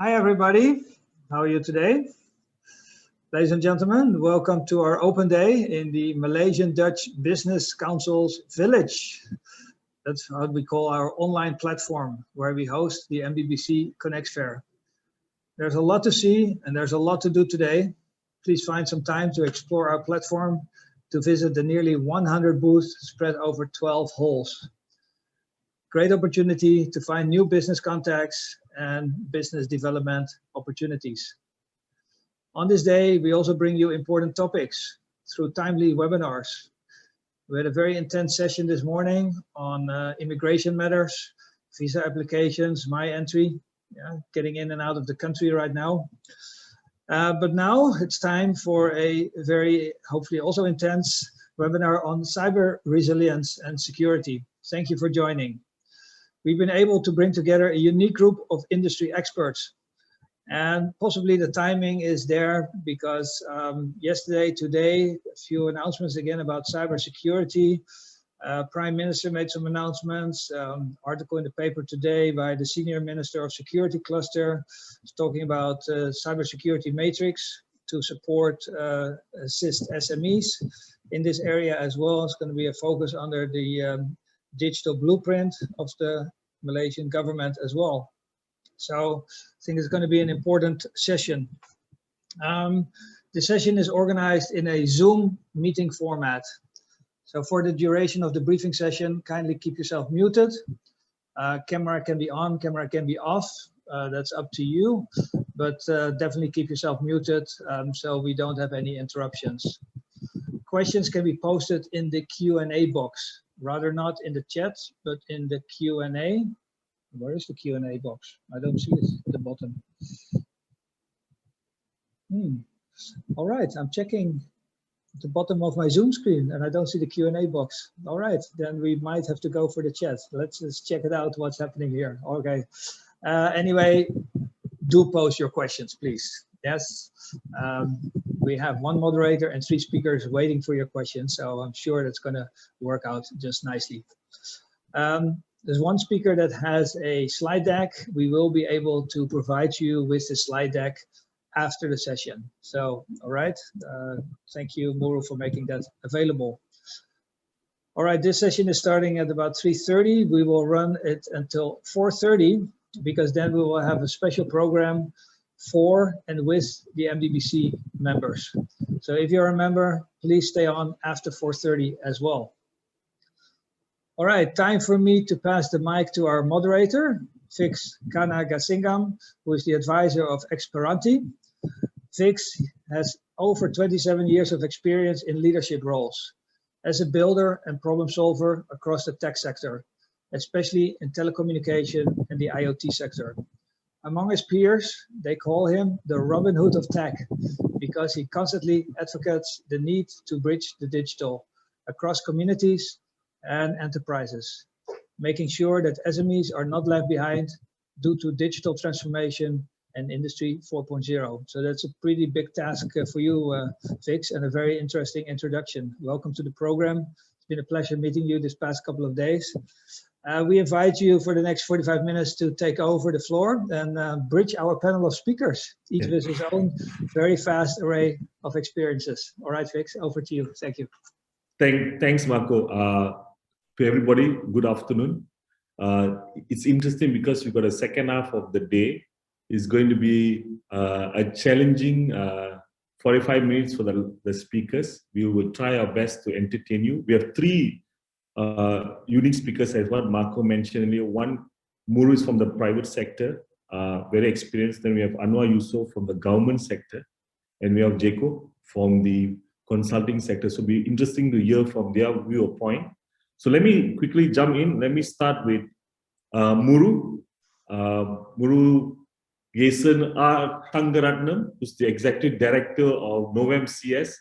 Hi everybody, how are you today? Ladies and gentlemen, welcome to our open day in the Malaysian Dutch Business Council's Village. That's how we call our online platform where we host the MBBC Connect Fair. There's a lot to see and there's a lot to do today. Please find some time to explore our platform, to visit the nearly 100 booths spread over 12 halls. Great opportunity to find new business contacts and business development opportunities. On this day, we also bring you important topics through timely webinars. We had a very intense session this morning on immigration matters, visa applications, my entry, getting in and out of the country right now. But now it's time for a very, hopefully also intense webinar on cyber resilience and security. Thank you for joining. We've been able to bring together a unique group of industry experts. And possibly the timing is there because yesterday, today, a few announcements again about cybersecurity. Prime Minister made some announcements. Article in the paper today by the Senior Minister of Security Cluster is talking about cybersecurity matrix to support assist SMEs in this area as well. It's going to be a focus under the digital blueprint of the Malaysian government as well. So I think it's going to be an important session. The session is organized in a Zoom meeting format. So for the duration of the briefing session, kindly keep yourself muted. Camera can be on, camera can be off. That's up to you, but definitely keep yourself muted so we don't have any interruptions. Questions can be posted in the Q&A box. Rather not in the chat, but in the Q&A. Where is the Q&A box? I don't see it at the bottom. All right, I'm checking at the bottom of my Zoom screen and I don't see the Q&A box. All right, then we might have to go for the chat. Let's just check it out, what's happening here. Okay. Anyway, do post your questions, please. Yes. We have one moderator and 3 speakers waiting for your questions, so I'm sure that's going to work out just nicely. There's one speaker that has a slide deck. We will be able to provide you with the slide deck after the session. So, all right, thank you, Muru, for making that available. All right, this session is starting at about 3:30. We will run it until 4:30 because then we will have a special program for and with the MBBC members. So if you're a member, please stay on after 4:30 as well. All right, time for me to pass the mic to our moderator, Vix Kanagasingam, who is the advisor of Experanti. Vix has over 27 years of experience in leadership roles as a builder and problem solver across the tech sector, especially in telecommunication and the IoT sector. Among his peers, they call him the Robin Hood of tech because he constantly advocates the need to bridge the digital across communities and enterprises, making sure that SMEs are not left behind due to digital transformation and Industry 4.0. So that's a pretty big task for you, Vix, and a very interesting introduction. Welcome to the program. It's been a pleasure meeting you this past couple of days. We invite you for the next 45 minutes to take over the floor and bridge our panel of speakers, each with his own very fast array of experiences. All right, Vix, over to you. Thank you. Thanks, Marco. To everybody, good afternoon. It's interesting because we've got a second half of the day. It's going to be a challenging 45 minutes for the speakers. We will try our best to entertain you. We have 3 unique speakers, as what Marco mentioned earlier. One, Muru, is from the private sector, very experienced. Then we have Anwar Yusof from the government sector, and we have Jeko from the consulting sector. So it'll be interesting to hear from their viewpoint. So let me quickly jump in. Let me start with Muru. Muru Jason R. Thangaratnam, who's the executive director of Novem CS.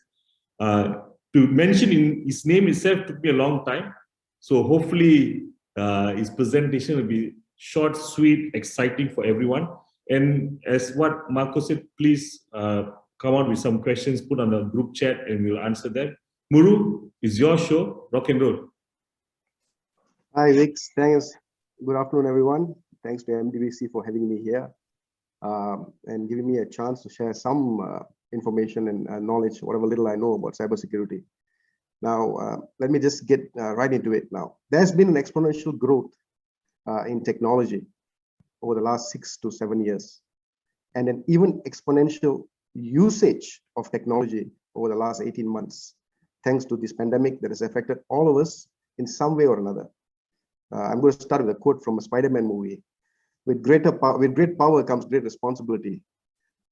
To mention his name itself took me a long time. So hopefully his presentation will be short, sweet, exciting for everyone. And as what Marco said, please come out with some questions, put on the group chat, and we'll answer them. Muru, it's your show. Rock and roll. Hi, Vix. Thanks. Good afternoon, everyone. Thanks to MBBC for having me here. and giving me a chance to share some information and knowledge, whatever little I know about cybersecurity. Now, let me just get right into it now. There's been an exponential growth in technology over the last 6 to 7 years, and an even exponential usage of technology over the last 18 months, thanks to this pandemic that has affected all of us in some way or another. I'm going to start with a quote from a Spider-Man movie. With great power comes great responsibility.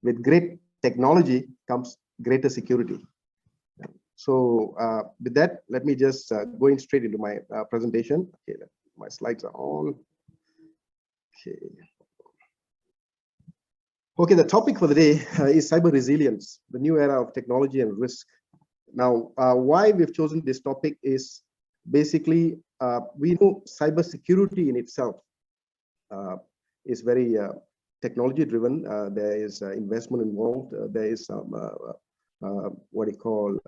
With great technology comes greater security. So with that, let me just go in straight into my presentation. Okay, my slides are on. Okay, the topic for the day is cyber resilience, the new era of technology and risk. Now, why we've chosen this topic is basically we know cybersecurity in itself is very technology driven. There is investment involved. There is some what you call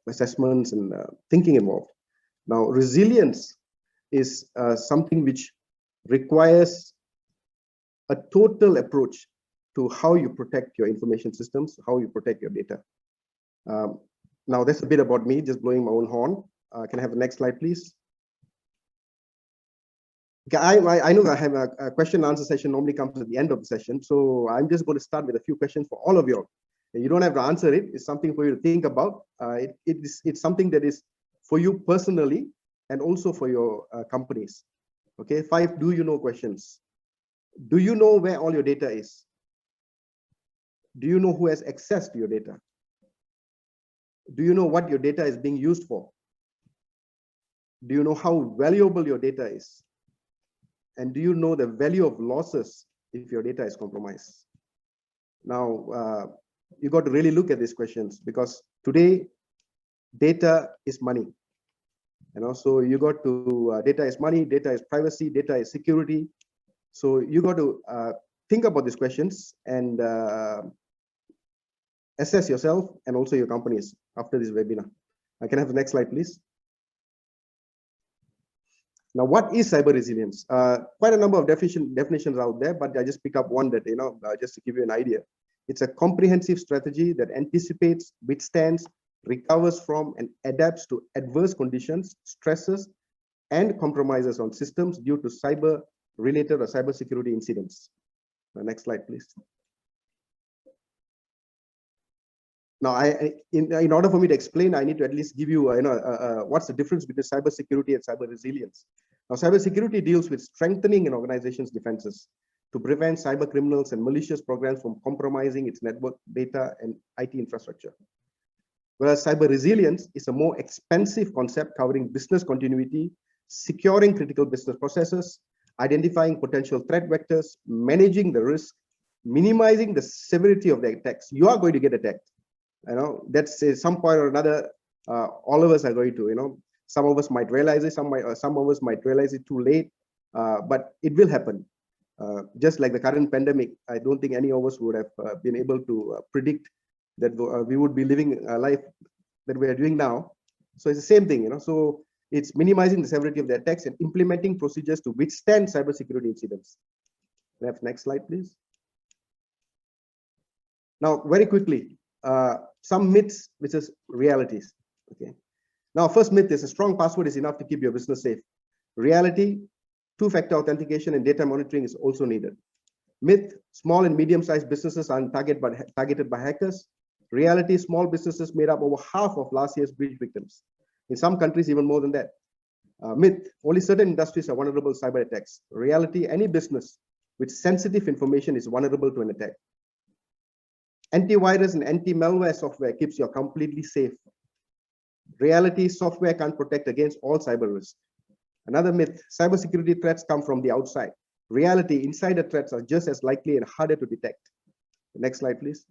assessments and thinking involved. Now, resilience is something which requires a total approach to how you protect your information systems, how you protect your data. Now, that's a bit about me, just blowing my own horn. Can I have the next slide, please? Okay, I know I have a question and answer session normally comes at the end of the session. So I'm just going to start with a few questions for all of you. You don't have to answer it. It's something for you to think about. It's something that is for you personally and also for your companies. Okay, 5 do you know questions. Do you know where all your data is? Do you know who has access to your data? Do you know what your data is being used for? Do you know how valuable your data is? And do you know the value of losses if your data is compromised? Now, you got to really look at these questions because today, data is money. You know, so you got to, data is money, data is privacy, data is security. So you got to think about these questions and assess yourself and also your companies after this webinar. I can have the next slide, please. Now, what is cyber resilience? Quite a number of definitions out there, but I just pick up one that, just to give you an idea. It's a comprehensive strategy that anticipates, withstands, recovers from, and adapts to adverse conditions, stresses, and compromises on systems due to cyber-related or cybersecurity incidents. Next slide, please. Now, in order for me to explain, I need to at least give you, what's the difference between cybersecurity and cyber resilience. Now, cybersecurity deals with strengthening an organization's defenses to prevent cyber criminals and malicious programs from compromising its network, data, and IT infrastructure. Whereas cyber resilience is a more expansive concept covering business continuity, securing critical business processes, identifying potential threat vectors, managing the risk, minimizing the severity of the attacks. You are going to get attacked. That's some point or another. All of us are going to. Some of us might realize it. Some of us might realize it too late. But it will happen. Just like the current pandemic, I don't think any of us would have been able to predict that we would be living a life that we are doing now. So it's the same thing. So it's minimizing the severity of the attacks and implementing procedures to withstand cybersecurity incidents. Next slide, please. Now, very quickly. Some myths versus realities. Okay. Now, first myth is a strong password is enough to keep your business safe. Reality, two-factor authentication and data monitoring is also needed. Myth, small and medium-sized businesses are targeted by hackers. Reality, small businesses made up over half of last year's breach victims. In some countries, even more than that. Myth, only certain industries are vulnerable to cyber attacks. Reality, any business with sensitive information is vulnerable to an attack. Antivirus and anti-malware software keeps you completely safe. Reality, software can't protect against all cyber risks. Another myth, cybersecurity threats come from the outside. Reality, insider threats are just as likely and harder to detect. Next slide, please.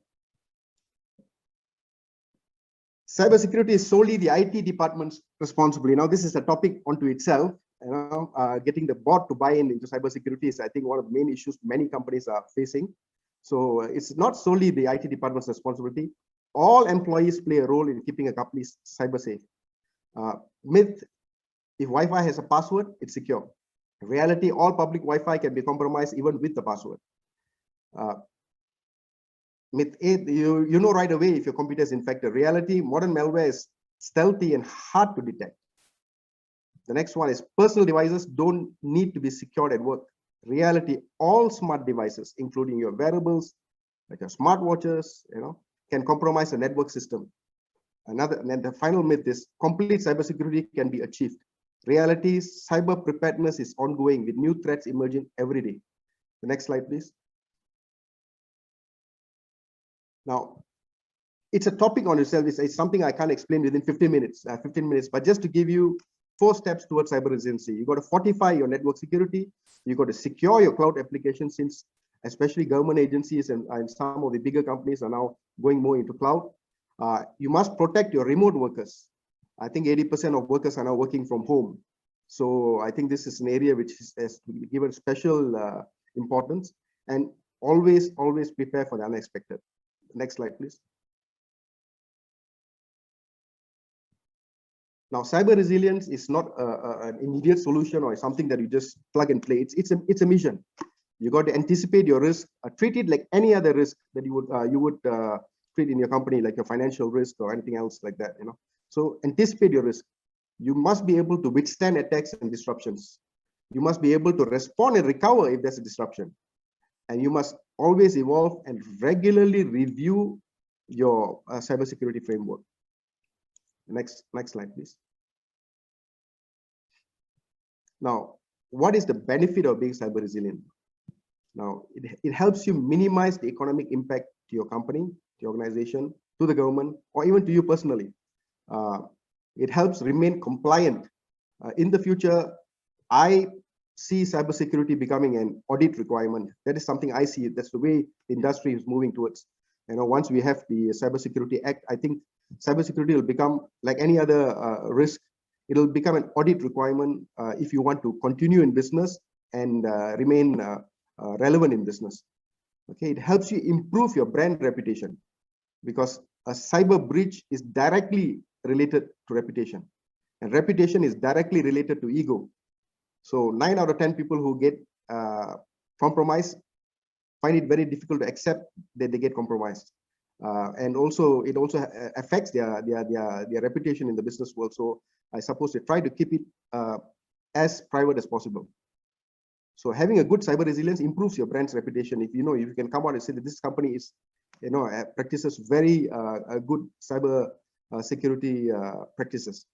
Cybersecurity is solely the IT department's responsibility. Now, this is a topic onto itself. Getting the board to buy into cybersecurity is, I think, one of the main issues many companies are facing. So it's not solely the IT department's responsibility. All employees play a role in keeping a company cyber safe. Myth, if Wi-Fi has a password, it's secure. In reality, all public Wi-Fi can be compromised even with the password. Myth 8, you know right away if your computer is infected. Reality, modern malware is stealthy and hard to detect. The next one is personal devices don't need to be secured at work. Reality, all smart devices, including your wearables, like your smartwatches, can compromise a network system. And then the final myth is complete cybersecurity can be achieved. Reality, cyber preparedness is ongoing with new threats emerging every day. The next slide, please. Now, it's a topic on itself. It's something I can't explain within 15 minutes, but just to give you 4 steps towards cyber resiliency. You got to fortify your network security. You got to secure your cloud applications, since especially government agencies and some of the bigger companies are now going more into cloud. You must protect your remote workers. I think 80% of workers are now working from home. So I think this is an area which has to be given special importance, and always prepare for the unexpected. Next slide, please. Now, cyber resilience is not an immediate solution or something that you just plug and play. It's a mission. You got to anticipate your risk, treat it like any other risk that you would treat in your company, like your financial risk or anything else like that. So anticipate your risk. You must be able to withstand attacks and disruptions. You must be able to respond and recover if there's a disruption. And you must always evolve and regularly review your cybersecurity framework. Next slide, please. Now, what is the benefit of being cyber resilient? Now, it helps you minimize the economic impact to your company, to your organization, to the government, or even to you personally. It helps remain compliant. In the future, I see cybersecurity becoming an audit requirement. That is something I see. That's the way the industry is moving towards. Once we have the Cybersecurity Act, I think cybersecurity will become like any other risk. It'll become an audit requirement if you want to continue in business and remain relevant in business. Okay, it helps you improve your brand reputation, because a cyber breach is directly related to reputation, and reputation is directly related to ego. So 9 out of 10 people who get compromised find it very difficult to accept that they get compromised. And also, it also affects their reputation in the business world. So I suppose they try to keep it as private as possible. So having a good cyber resilience improves your brand's reputation. If you can come out and say that this company is, practices very good cyber security practices,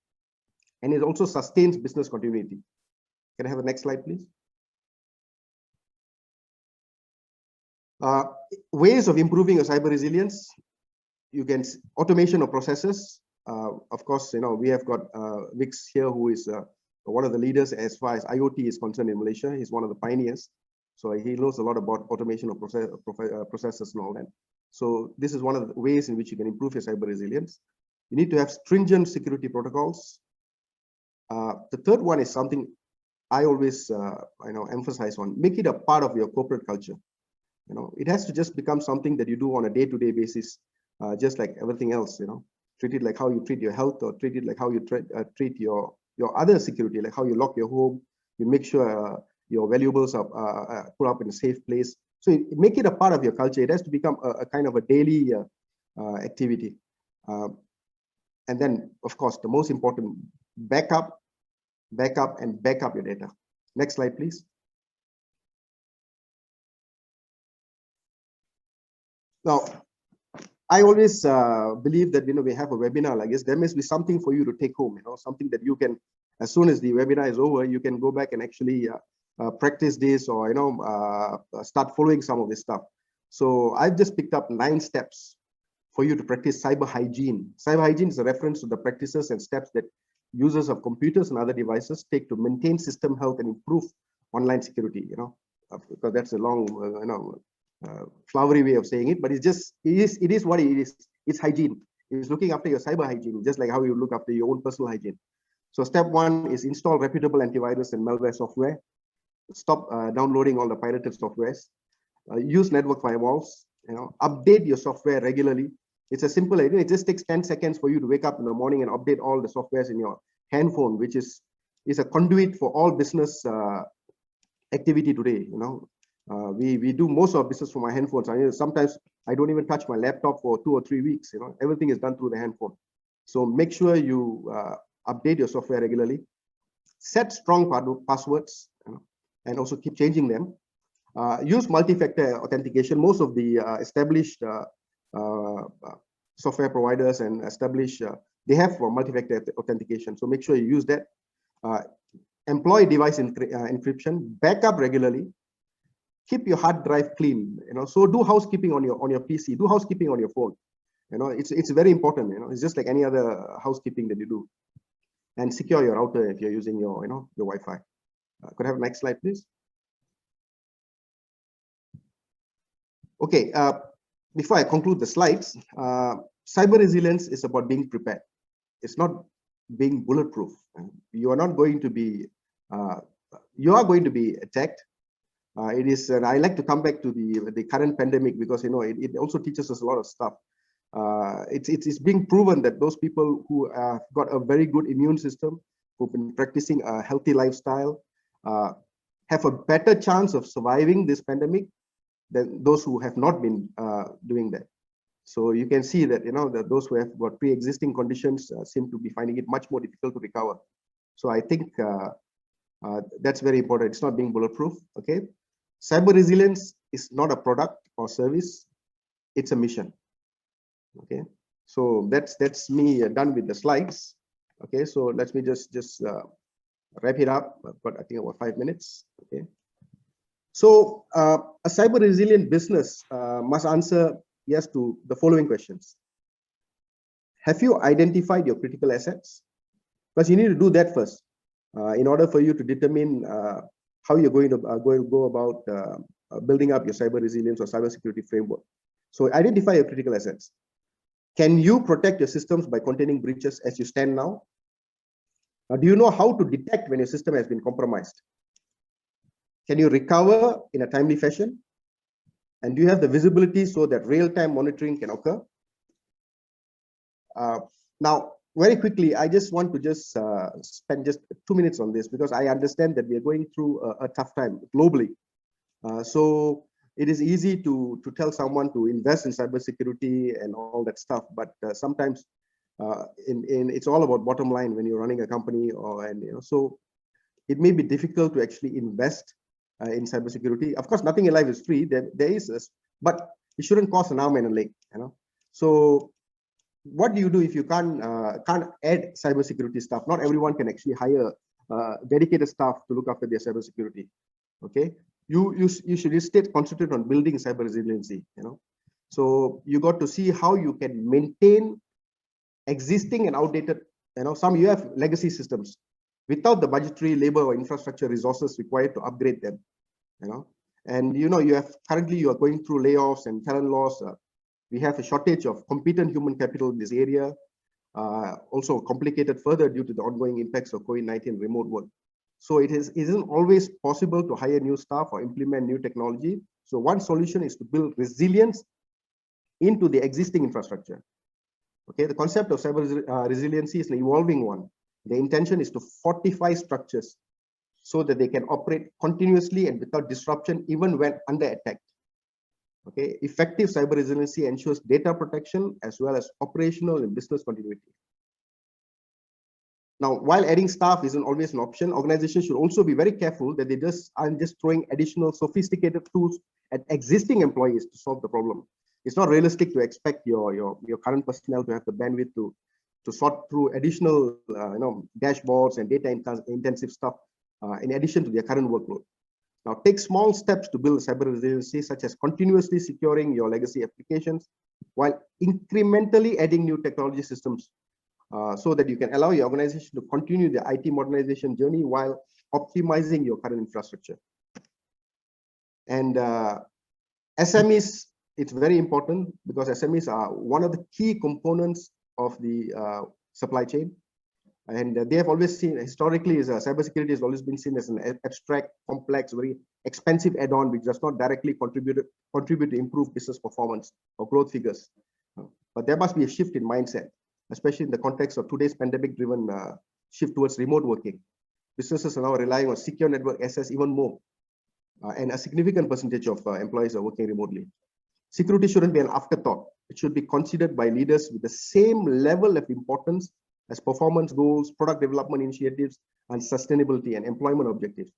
and it also sustains business continuity. Can I have the next slide, please? Ways of improving your cyber resilience. You can automation of processes. Of course, we have got Vix here, who is one of the leaders as far as IoT is concerned in Malaysia. He's one of the pioneers. So he knows a lot about automation of processes and all that. So this is one of the ways in which you can improve your cyber resilience. You need to have stringent security protocols. The third one is something I always emphasize on. Make it a part of your corporate culture. It has to just become something that you do on a day-to-day basis, just like everything else. Treat it like how you treat your health, or treat it like how you treat your other security, like how you lock your home. You make sure your valuables are put up in a safe place. So make it a part of your culture. It has to become a kind of a daily activity. And then, of course, the most important, backup and backup your data. Next slide, please. Now, I always believe that we have a webinar like this. There must be something for you to take home. Something that you can, as soon as the webinar is over, you can go back and actually practice this, or start following some of this stuff. So I've just picked up 9 steps for you to practice cyber hygiene. Cyber hygiene is a reference to the practices and steps that users of computers and other devices take to maintain system health and improve online security. Because that's a long, flowery way of saying it, but it is what it is. It's hygiene. It's looking after your cyber hygiene, just like how you look after your own personal hygiene. So step 1 is install reputable antivirus and malware software. Stop downloading all the pirated softwares. Use network firewalls. Update your software regularly. It's a simple idea. It just takes 10 seconds for you to wake up in the morning and update all the softwares in your handphone, which is a conduit for all business activity today. We do most of our business from our handphones. Sometimes I don't even touch my laptop for 2 or 3 weeks. Everything is done through the handphone. So make sure you update your software regularly. Set strong passwords, and also keep changing them. Use multi-factor authentication. Most of the established software providers and established, they have multi-factor authentication. So make sure you use that. Employ device encryption. Backup regularly. Keep your hard drive clean. So do housekeeping on your PC. Do housekeeping on your phone. It's very important. It's just like any other housekeeping that you do. And secure your router if you're using your Wi-Fi. Could I have next slide, please? Okay. Before I conclude the slides, cyber resilience is about being prepared. It's not being bulletproof. You are not going to be. You are going to be attacked. It is, and I like to come back to the current pandemic because it also teaches us a lot of stuff. It's being proven that those people who have got a very good immune system, who've been practicing a healthy lifestyle, have a better chance of surviving this pandemic than those who have not been doing that. So you can see that that those who have got pre-existing conditions seem to be finding it much more difficult to recover. So I think that's very important. It's not being bulletproof. Okay. Cyber resilience is not a product or service, it's a mission. Okay, so that's me done with the slides. Okay, so let me just wrap it up. I've got, I think, about 5 minutes. Okay, so a cyber resilient business must answer yes to the following questions. Have you identified your critical assets? Because you need to do that first in order for you to determine how you're going to go about building up your cyber resilience or cybersecurity framework. So identify your critical assets. Can you protect your systems by containing breaches as you stand now? Do you know how to detect when your system has been compromised? Can you recover in a timely fashion? And do you have the visibility so that real-time monitoring can occur? Now, very quickly, I just want to spend just 2 minutes on this because I understand that we are going through a tough time globally. So it is easy to tell someone to invest in cybersecurity and all that stuff, but sometimes it's all about bottom line when you're running a company, so it may be difficult to actually invest in cybersecurity. Of course, nothing in life is free. There is, but it shouldn't cost an arm and a leg. So what do you do if you can't add cybersecurity staff? Not everyone can actually hire dedicated staff to look after their cybersecurity. Okay, you should instead concentrate on building cyber resiliency. So you got to see how you can maintain existing and outdated. Some you have legacy systems without the budgetary, labor, or infrastructure resources required to upgrade them. And you have currently you are going through layoffs and talent loss. We have a shortage of competent human capital in this area, also complicated further due to the ongoing impacts of COVID-19 remote work. So it isn't always possible to hire new staff or implement new technology. So one solution is to build resilience into the existing infrastructure. Okay, the concept of cyber resiliency is an evolving one. The intention is to fortify structures so that they can operate continuously and without disruption, even when under attack. Okay, effective cyber resiliency ensures data protection as well as operational and business continuity. Now, while adding staff isn't always an option, organizations should also be very careful that they aren't just throwing additional sophisticated tools at existing employees to solve the problem. It's not realistic to expect your current personnel to have the bandwidth to sort through additional dashboards and data intensive stuff in addition to their current workload. Now, take small steps to build cyber resiliency, such as continuously securing your legacy applications while incrementally adding new technology systems so that you can allow your organization to continue the IT modernization journey while optimizing your current infrastructure. And SMEs, it's very important because SMEs are one of the key components of the supply chain. And they have always seen, historically, cybersecurity has always been seen as an abstract, complex, very expensive add-on which does not directly contribute to improve business performance or growth figures. But there must be a shift in mindset, especially in the context of today's pandemic-driven shift towards remote working. Businesses are now relying on secure network access even more. and a significant percentage of employees are working remotely. Security shouldn't be an afterthought. It should be considered by leaders with the same level of importance as performance goals, product development initiatives, and sustainability and employment objectives,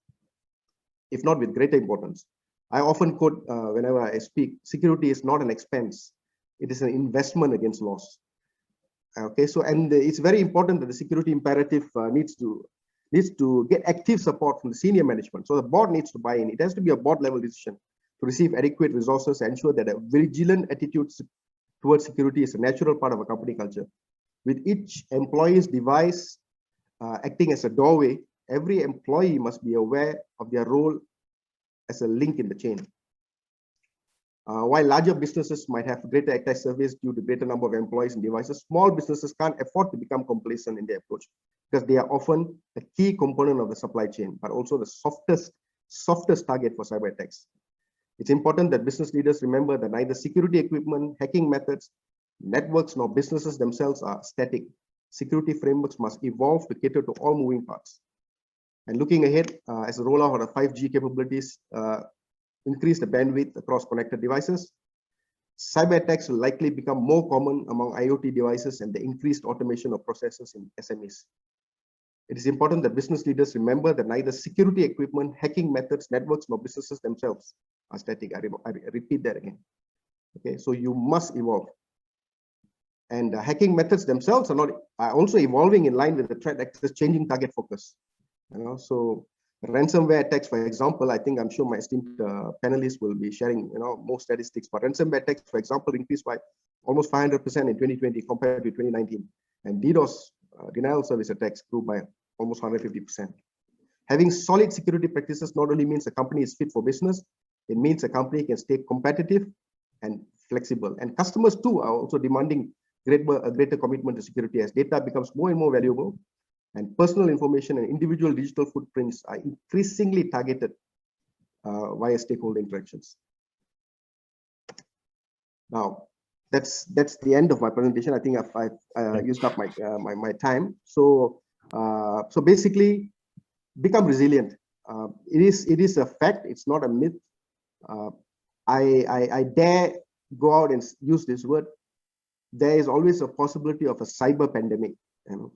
if not with greater importance. I often quote whenever I speak, security is not an expense. It is an investment against loss. Okay, so, and it's very important that the security imperative needs to get active support from the senior management. So the board needs to buy in. It has to be a board level decision to receive adequate resources, ensure that a vigilant attitude towards security is a natural part of a company culture. With each employee's device acting as a doorway, every employee must be aware of their role as a link in the chain. While larger businesses might have greater attack surface due to greater number of employees and devices, small businesses can't afford to become complacent in their approach because they are often a key component of the supply chain, but also the softest target for cyber attacks. It's important that business leaders remember that neither security equipment, hacking methods, networks, nor businesses themselves are static. Security frameworks must evolve to cater to all moving parts. And looking ahead, as the rollout of 5G capabilities increase the bandwidth across connected devices, cyber attacks will likely become more common among IoT devices and the increased automation of processes in SMEs. It is important that business leaders remember that neither security equipment, hacking methods, networks, nor businesses themselves are static. I repeat that again. Okay, so you must evolve. And hacking methods themselves are also evolving in line with the threat actors' changing target focus. So ransomware attacks, for example, I'm sure my esteemed panelists will be sharing more statistics, but ransomware attacks, for example, increased by almost 500% in 2020 compared to 2019. And DDoS, denial service attacks, grew by almost 150%. Having solid security practices not only means a company is fit for business, it means a company can stay competitive and flexible. And customers too are also demanding a greater commitment to security as data becomes more and more valuable, and personal information and individual digital footprints are increasingly targeted via stakeholder interactions. Now, that's the end of my presentation. I think I've used up my time. So basically, become resilient. It is a fact. It's not a myth. I dare go out and use this word. There is always a possibility of a cyber pandemic.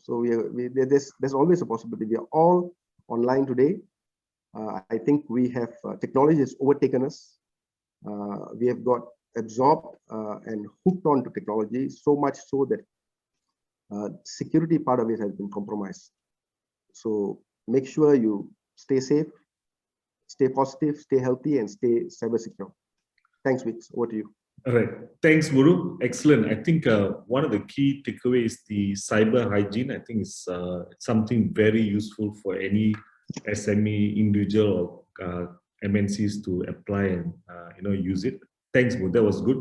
So there's always a possibility. We are all online today. I think we have technology has overtaken us. We have got absorbed and hooked on to technology, so much so that security part of it has been compromised. So make sure you stay safe, stay positive, stay healthy, and stay cyber secure. Thanks, Vix. Over to you. All right. Thanks, Guru. Excellent. I think one of the key takeaways is the cyber hygiene. I think it's something very useful for any SME, individual, or MNCs to apply and use it. Thanks, Guru. That was good.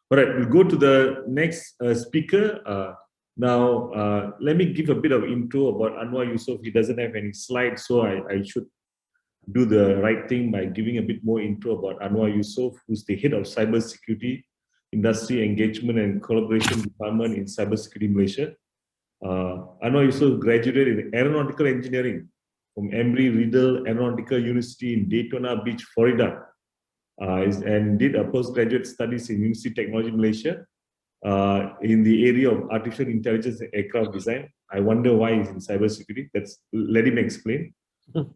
All right, we'll go to the next speaker. Now, let me give a bit of intro about Anwar Yusof. He doesn't have any slides, so I should do the right thing by giving a bit more intro about Anwar Yusof, who's the head of cybersecurity, industry engagement and collaboration department in CyberSecurity Malaysia. Anwar Yusof graduated in aeronautical engineering from Embry-Riddle Aeronautical University in Daytona Beach, Florida, and did a postgraduate studies in University of Technology Malaysia in the area of artificial intelligence and aircraft design. I wonder why he's in cybersecurity. Let him explain.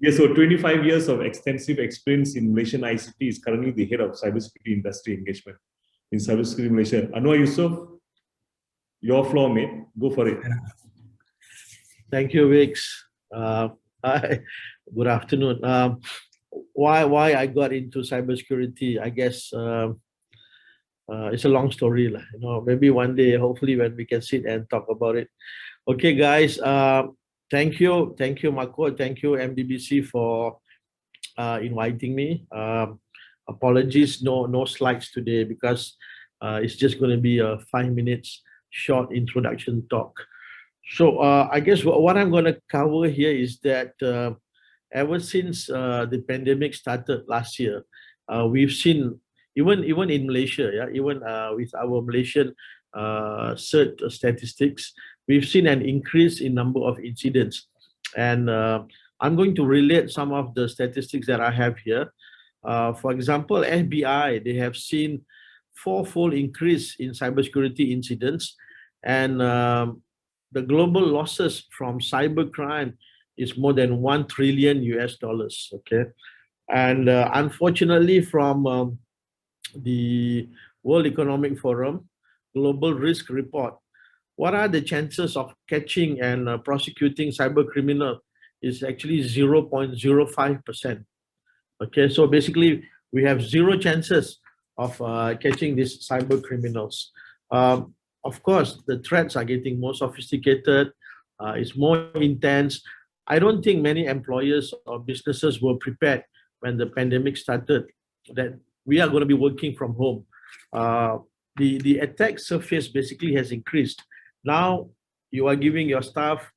Yes, so 25 years of extensive experience in Malaysian ICT, is currently the head of cybersecurity industry engagement in CyberSecurity Malaysia. Anwar Yusof, your floor, mate. Go for it. Thank you, Vix. Hi, good afternoon. Why I got into cybersecurity, I guess it's a long story. Maybe one day, hopefully, when we can sit and talk about it. Okay, guys. Thank you, Marco. Thank you, MDBC, for inviting me. Apologies, no slides today because it's just going to be a 5 minutes short introduction talk. So I guess what I'm going to cover here is that ever since the pandemic started last year, we've seen even in Malaysia, even with our Malaysian CERT statistics, we've seen an increase in number of incidents. And I'm going to relate some of the statistics that I have here. For example, FBI, they have seen fourfold increase in cybersecurity incidents, and the global losses from cybercrime is more than $1 trillion US. Okay, and unfortunately, from the World Economic Forum Global Risk Report, what are the chances of catching and prosecuting cyber criminal is actually 0.05%. Okay, so basically we have zero chances of catching these cyber criminals. Of course, the threats are getting more sophisticated, it's more intense. I don't think many employers or businesses were prepared when the pandemic started that we are going to be working from home. The attack surface basically has increased. Now you are giving your staff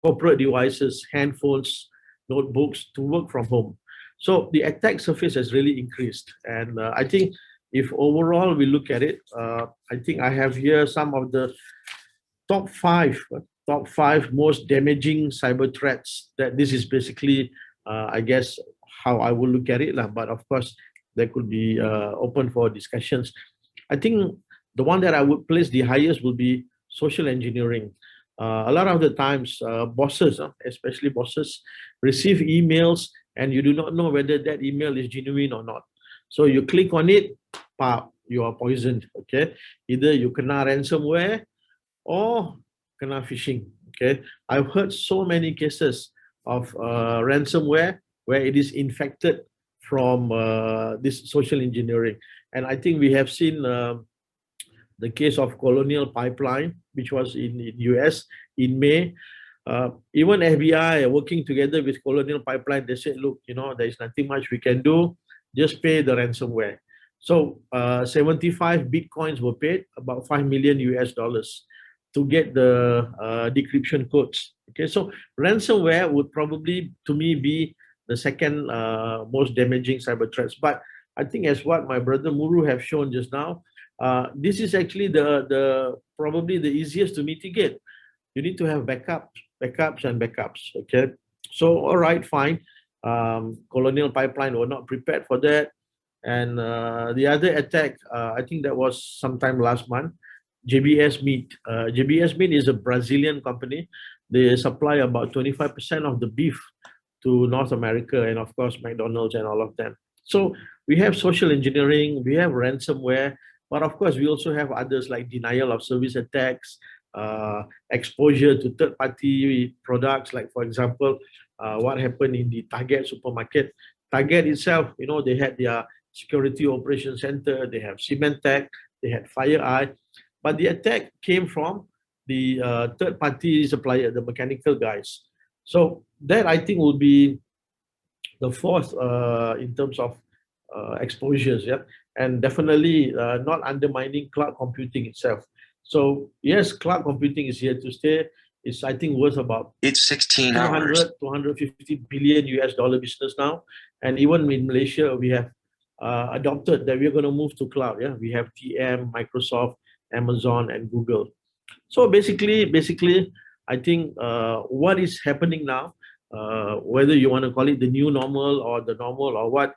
corporate devices, handphones, notebooks to work from home. So the attack surface has really increased. And I think if overall we look at it, I think I have here some of the top five most damaging cyber threats. That this is basically, I guess, how I will look at it. But of course, there could be open for discussions. I think the one that I would place the highest will be social engineering. A lot of the times, bosses, especially bosses, receive emails and you do not know whether that email is genuine or not. So you click on it, pop, you are poisoned. Okay, either you kena ransomware or kena phishing. Okay, I've heard so many cases of ransomware where it is infected from this social engineering, and I think we have seen the case of Colonial Pipeline, which was in US in May. Even FBI working together with Colonial Pipeline, they said, look, there is nothing much we can do, just pay the ransomware. So 75 Bitcoins were paid, about $5 million US, to get the decryption codes. Okay, so ransomware would probably, to me, be the second most damaging cyber threats. But I think as what my brother Muru have shown just now, this is actually probably the easiest to mitigate. You need to have backups and backups. Okay, so all right, fine. Colonial Pipeline were not prepared for that, and the other attack, I think that was sometime last month. JBS Meat. JBS Meat is a Brazilian company. They supply about 25% of the beef to North America, and of course McDonald's and all of them. So we have social engineering, we have ransomware, but of course we also have others like denial of service attacks, exposure to third-party products, like for example, what happened in the Target supermarket. Target itself, they had their security operations center, they have Symantec, they had FireEye, but the attack came from the third-party supplier, the mechanical guys. So that I think will be the fourth in terms of exposures, yeah, and definitely not undermining cloud computing itself. So yes, cloud computing is here to stay. It's, I think, worth about 16 hours. 250 billion US dollar business now, and even in Malaysia we have adopted that we're going to move to cloud. Yeah, we have TM, Microsoft, Amazon, and Google. So basically, I think what is happening now, whether you want to call it the new normal or the normal or what,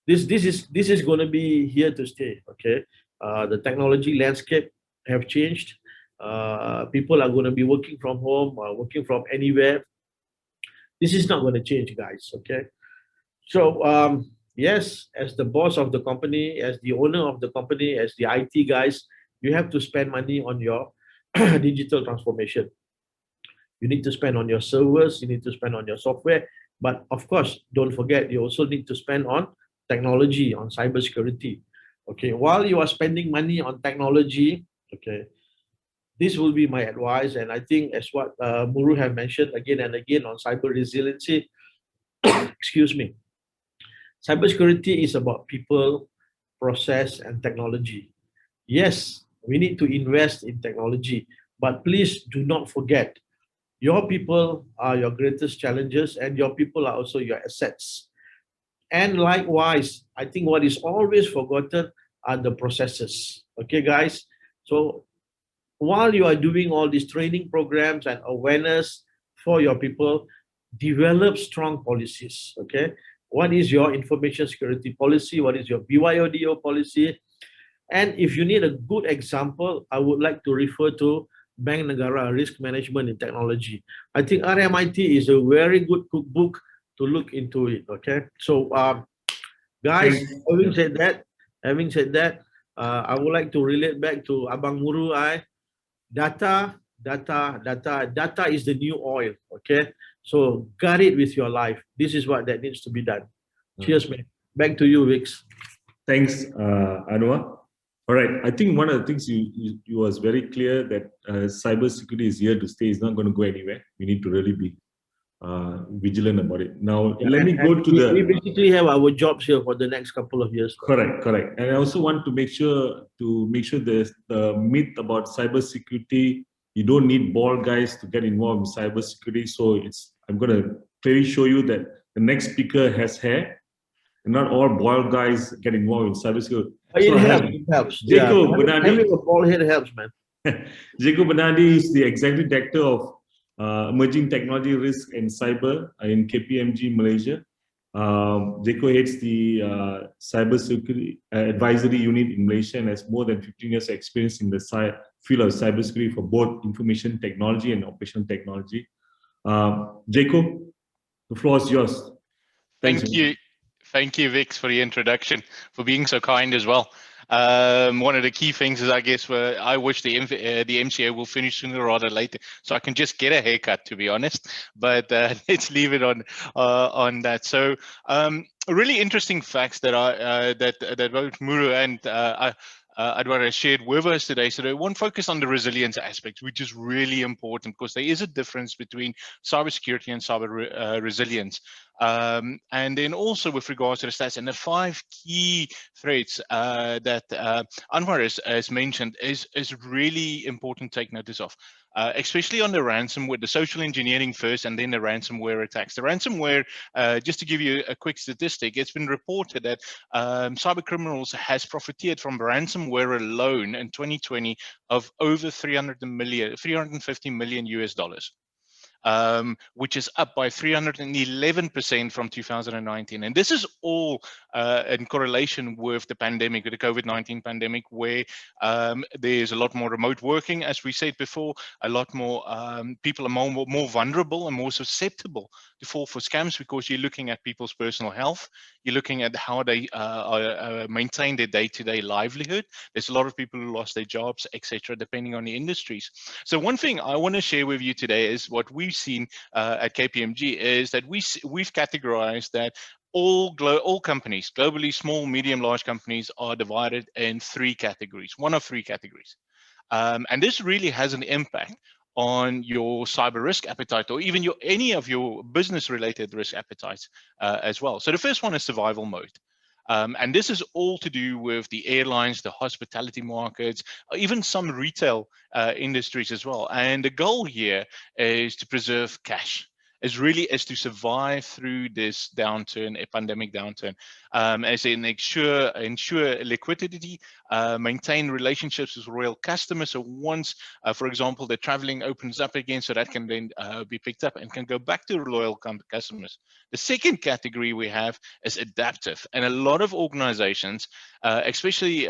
this is going to be here to stay. Okay, the technology landscape have changed. People are going to be working from home, working from anywhere. This is not going to change, guys. Okay, so yes, as the boss of the company, as the owner of the company, as the IT guys, you have to spend money on your digital transformation. You need to spend on your servers, you need to spend on your software, but of course, don't forget, you also need to spend on technology, on cybersecurity. Okay, while you are spending money on technology, okay, this will be my advice, and I think as what Muru have mentioned again and again on cyber resiliency, excuse me, cybersecurity is about people, process, and technology. Yes, we need to invest in technology, but please do not forget, your people are your greatest challenges, and your people are also your assets. And likewise, I think what is always forgotten are the processes. Okay, guys? So while you are doing all these training programs and awareness for your people, develop strong policies. Okay? what is your information security policy? What is your BYODO policy? And if you need a good example, I would like to refer to Bank Negara Risk Management in Technology. I think RMIT is a very good cookbook to look into it. Okay, so guys, having said that, I would like to relate back to Abang Muru. Data is the new oil. Okay, so guard it with your life. This is what that needs to be done. Cheers, man. Back to you, Vix. Thanks, Anwar. All right, I think one of the things you was very clear that cybersecurity is here to stay. It's not going to go anywhere. We need to really be vigilant about it. Now, Yeah, let me go to we basically have our jobs here for the next couple of years. Correct. And I also want to make sure there's the myth about cybersecurity. You don't need bald guys to get involved in cybersecurity. So I'm going to clearly show you that the next speaker has hair. And not all bald guys get involved in cybersecurity. It helps. Jacob Bernardi. Having a bald head helps, man. Jacob Bernardi is the Executive Director of Emerging Technology Risk and Cyber in KPMG Malaysia. Jacob heads the Cybersecurity Advisory Unit in Malaysia and has more than 15 years of experience in the field of cybersecurity for both information technology and operational technology. Jacob, the floor is yours. Thank you. Thank you, Vix, for the introduction, for being so kind as well. One of the key things is, I guess, I wish the MCA will finish sooner or rather later, so I can just get a haircut, to be honest. But let's leave it on that. So, really interesting facts that both Muru and Adwar has shared with us today. So they won't focus on the resilience aspect, which is really important because there is a difference between cybersecurity and cyber resilience. And then also with regards to the stats and the 5 key threats that Anwar has mentioned is really important to take notice of. Especially on the ransomware, the social engineering first, and then the ransomware attacks. The ransomware, just to give you a quick statistic, it's been reported that cyber criminals has profiteered from ransomware alone in 2020 of over 350 million US dollars. Which is up by 311% from 2019. And this is all in correlation with the pandemic, with the COVID-19 pandemic, where there's a lot more remote working, as we said before, a lot more people are more vulnerable and more susceptible to fall for scams because you're looking at people's personal health. You're looking at how they maintain their day-to-day livelihood. There's a lot of people who lost their jobs, etc., depending on the industries. So one thing I want to share with you today is what we've seen at KPMG is that we've categorized that all companies, globally, small, medium, large companies, are divided in 3 categories, one of 3 categories. And this really has an impact on your cyber risk appetite, or even any of your business-related risk appetites as well. So the first one is survival mode. And this is all to do with the airlines, the hospitality markets, even some retail industries as well. And the goal here is to preserve cash. Is to survive through this downturn, a pandemic downturn, as in ensure liquidity, maintain relationships with loyal customers. So once, for example, the traveling opens up again, so that can then be picked up and can go back to loyal customers. The second category we have is adaptive, and a lot of organizations, especially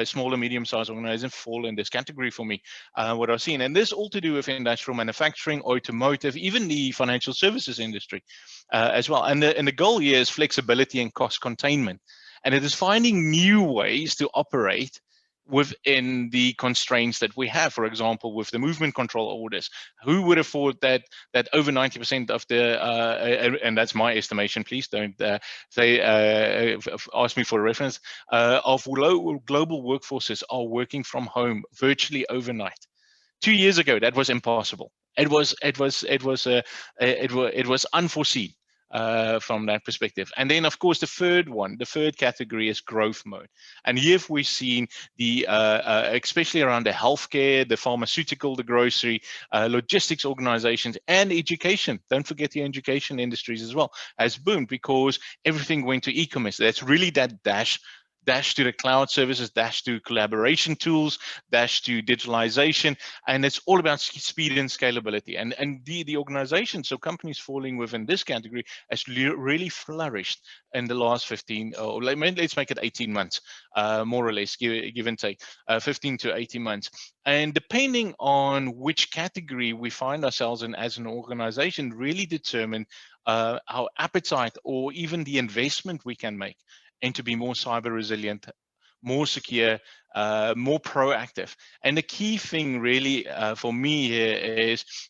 small and medium-sized organizations, fall in this category for me. What I've seen, and this all to do with industrial manufacturing, automotive, even the financial services industry as well. And the goal here is flexibility and cost containment, and it is finding new ways to operate within the constraints that we have. For example, with the movement control orders, who would have thought that over 90% of the and that's my estimation, please don't ask me for a reference, of global workforces are working from home virtually overnight. 2 years ago, that was impossible. It was unforeseen from that perspective. And then, of course, the third category is growth mode. And here we've seen the, especially around the healthcare, the pharmaceutical, the grocery, logistics organizations, and education. Don't forget the education industries as well, has boomed because everything went to e-commerce. That's really that dash to the cloud services, dash to collaboration tools, dash to digitalization, and it's all about speed and scalability. And the organizations, so companies falling within this category, has really flourished in the last 15, or let's make it 18 months, more or less, give and take, 15 to 18 months. And depending on which category we find ourselves in as an organization, really determine our appetite or even the investment we can make and to be more cyber resilient, more secure, more proactive. And the key thing really for me here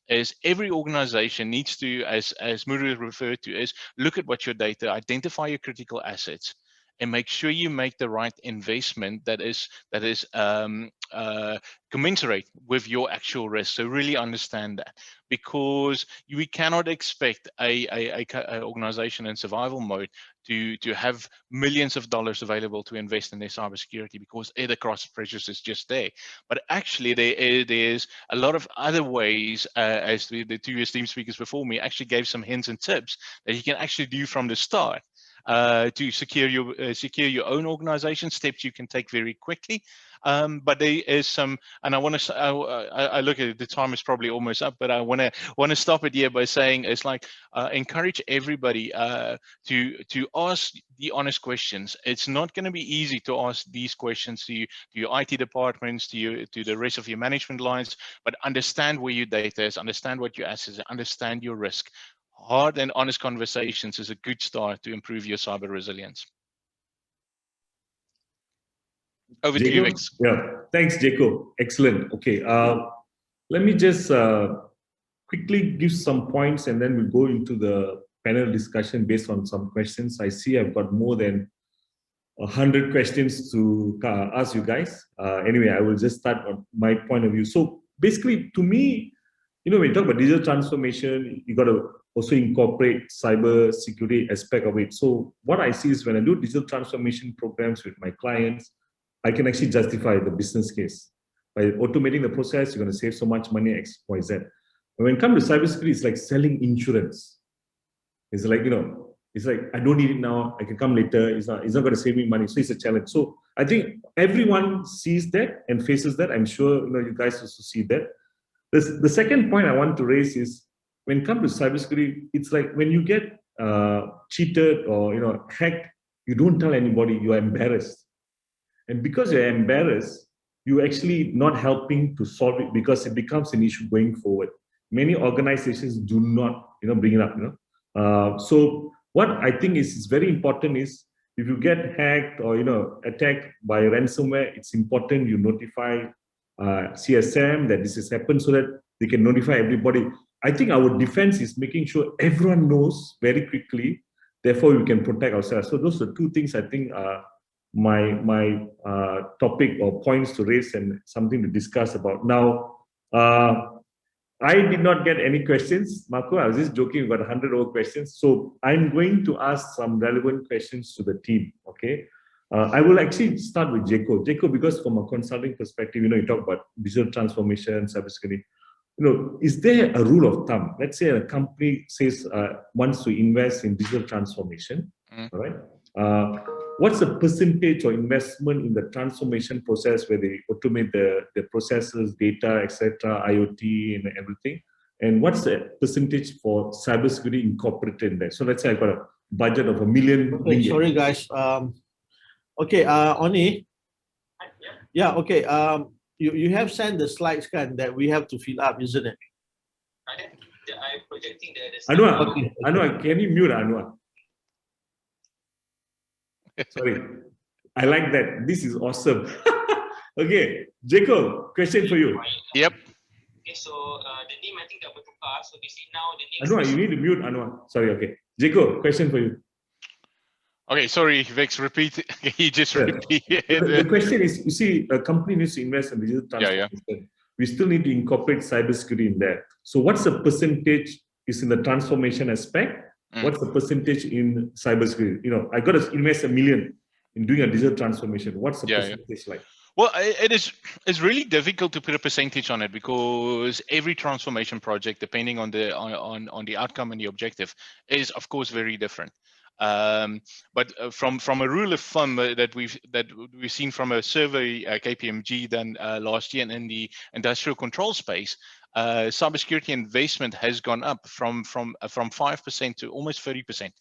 is every organization needs to, as Muri referred to, is look at what your data, identify your critical assets, and make sure you make the right investment that is commensurate with your actual risk. So really understand that, because we cannot expect a organization in survival mode to have millions of dollars available to invest in their cybersecurity, because the cost pressures is just there. But actually, there's a lot of other ways, as the two esteemed speakers before me actually gave some hints and tips that you can actually do from the start. To secure your own organization, steps you can take very quickly. But there is some, and I want to, I look at it, the time is probably almost up, but I want to stop it here by saying it's like encourage everybody to ask the honest questions. It's not going to be easy to ask these questions to your IT departments, to the rest of your management lines, but understand where your data is, understand what your assets are, understand your risk. Hard and honest conversations is a good start to improve your cyber resilience. Over to you, Vix. Yeah, thanks, Jacob. Excellent. Okay, let me just quickly give some points, and then we'll go into the panel discussion based on some questions. I see I've got more than 100 questions to ask you guys. Anyway, I will just start on my point of view. So basically, to me, you know, when you talk about digital transformation, you got to also incorporate cyber security aspect of it. So what I see is when I do digital transformation programs with my clients, I can actually justify the business case. By automating the process, you're going to save so much money, X, Y, Z. And when it comes to cybersecurity, it's like selling insurance. It's like, you know, it's like, I don't need it now, I can come later, it's not going to save me money. So it's a challenge. So I think everyone sees that and faces that. I'm sure you guys also see that. The second point I want to raise is, when it comes to cybersecurity, it's like when you get cheated or hacked, you don't tell anybody, you are embarrassed. And because you're embarrassed, you're actually not helping to solve it, because it becomes an issue going forward. Many organizations do not bring it up. So what I think is very important is, if you get hacked or attacked by ransomware, it's important you notify CSM that this has happened, so that they can notify everybody. I think our defense is making sure everyone knows very quickly, therefore we can protect ourselves. So those are two things I think are my topic or points to raise and something to discuss about. Now, I did not get any questions, Marco. I was just joking, we've got 100 over questions. So I'm going to ask some relevant questions to the team, okay? I will actually start with Jacob. Jacob, because from a consulting perspective, you talk about digital transformation, cybersecurity. Is there a rule of thumb? Let's say a company says wants to invest in digital transformation, all right? What's the percentage or investment in the transformation process, where they automate the processes, data, etc., IoT and everything? And what's the percentage for cybersecurity incorporated in that? So let's say I've got a budget of $1 million. Okay, sorry guys. Okay, Oni. Yeah, okay. You have sent the slides that we have to fill up, isn't it? I'm projecting that. Anwar, Okay. Anwar, can you mute Anwar? Sorry, I like that. This is awesome. Okay, Jacob, question for you. Yep. Okay, so the name I think that bertukar. So they say now the name. Anwar, you need to mute Anwar. Sorry, okay. Jacob, question for you. Okay, sorry, Vex, repeat. He just repeated. The question is, you see, a company needs to invest in digital transformation. Yeah. We still need to incorporate cybersecurity in there. So what's the percentage is in the transformation aspect? What's the percentage in cybersecurity? I got to invest $1 million in doing a digital transformation. What's the percentage like? Well, it's really difficult to put a percentage on it, because every transformation project, depending on the outcome and the objective, is of course very different. But from a rule of thumb that we've seen from a survey KPMG done last year in the industrial control space, cybersecurity investment has gone up from 5% to almost 30%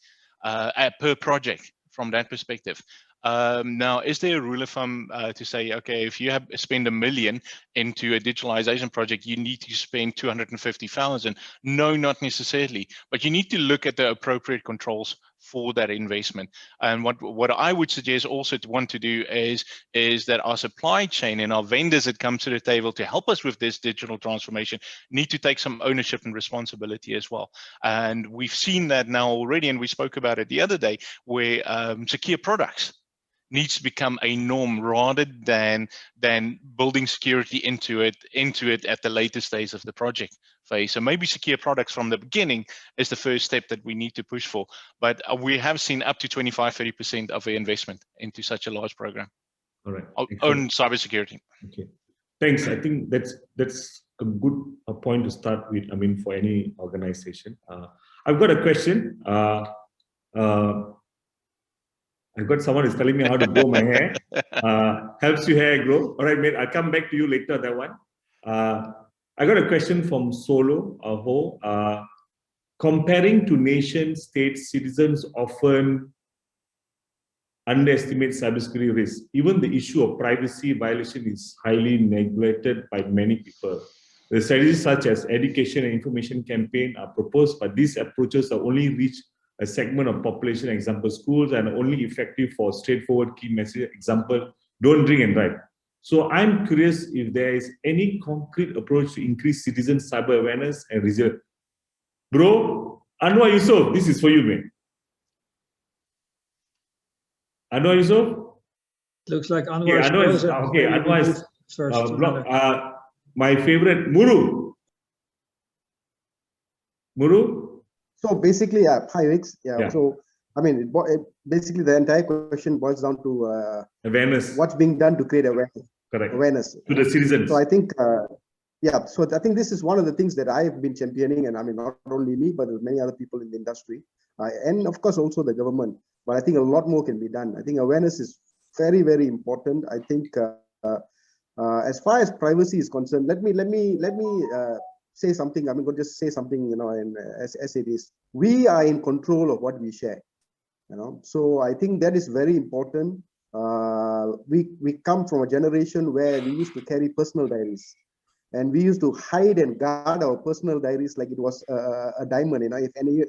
per project from that perspective. Now, is there a rule of thumb to say, okay, if you have spend $1 million into a digitalization project, you need to spend 250,000? No, not necessarily, but you need to look at the appropriate controls for that investment. And what I would suggest also to want to do is that our supply chain and our vendors that come to the table to help us with this digital transformation need to take some ownership and responsibility as well. And we've seen that now already, and we spoke about it the other day, where secure products needs to become a norm rather than building security into it at the later stage of the project phase. So maybe secure products from the beginning is the first step that we need to push for. But we have seen up to 25-30% of the investment into such a large program. All right. On cybersecurity. Okay. Thanks. I think that's a good point to start with. I mean, for any organization. I've got a question. I've got someone who's telling me how to grow my hair. Helps your hair grow. All right, mate. I'll come back to you later, that one. I got a question from Solo Ho. Comparing to nation states, citizens often underestimate cybersecurity risk. Even the issue of privacy violation is highly neglected by many people. The strategies such as education and information campaign are proposed, but these approaches are only reach a segment of population, example, schools, and only effective for straightforward key message, example, don't drink and drive. So I'm curious if there is any concrete approach to increase citizen cyber awareness and resilience. Bro, Anwar Yusof, this is for you, man. Anwar Yusof? Looks like Anwar is frozen. Okay, Anwar is first. My favorite, Muru. Muru? So basically, hi Vix. Yeah. So I mean, basically the entire question boils down to awareness. What's being done to create awareness? Correct. Awareness to the citizens. So I think, so I think this is one of the things that I've been championing, and I mean not only me, but many other people in the industry, and of course also the government. But I think a lot more can be done. I think awareness is very, very important. I think as far as privacy is concerned, let me say something. I'm going to just say something, and as it is, we are in control of what we share. So I think that is very important. We come from a generation where we used to carry personal diaries, and we used to hide and guard our personal diaries like it was a diamond.